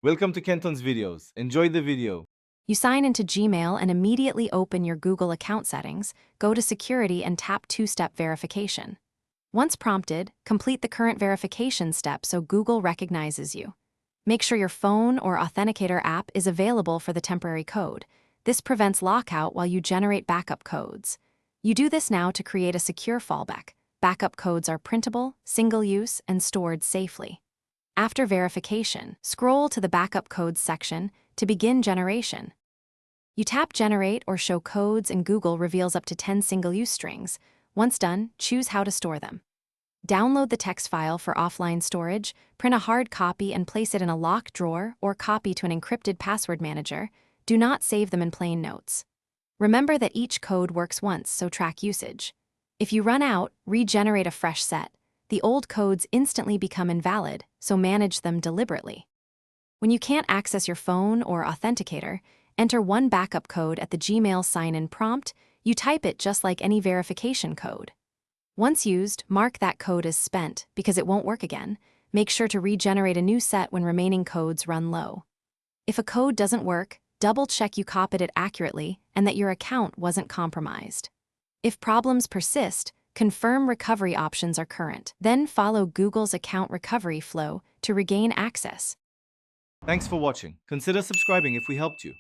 Welcome to Kenton's videos. Enjoy the video. You sign into Gmail and immediately open your Google account settings, go to Security and tap two-step verification. Once prompted, complete the current verification step so Google recognizes you. Make sure your phone or authenticator app is available for the temporary code. This prevents lockout while you generate backup codes. You do this now to create a secure fallback. Backup codes are printable, single-use, and stored safely. After verification, scroll to the Backup Codes section to begin generation. You tap Generate or Show Codes and Google reveals up to 10 single-use strings. Once done, choose how to store them. Download the text file for offline storage, print a hard copy and place it in a locked drawer or copy to an encrypted password manager. Do not save them in plain notes. Remember that each code works once, so track usage. If you run out, regenerate a fresh set. The old codes instantly become invalid, so manage them deliberately. When you can't access your phone or authenticator, enter one backup code at the Gmail sign-in prompt. You type it just like any verification code. Once used, mark that code as spent because it won't work again. Make sure to regenerate a new set when remaining codes run low. If a code doesn't work, double-check you copied it accurately and that your account wasn't compromised. If problems persist, confirm recovery options are current. Then follow Google's account recovery flow to regain access. Thanks for watching. Consider subscribing if we helped you.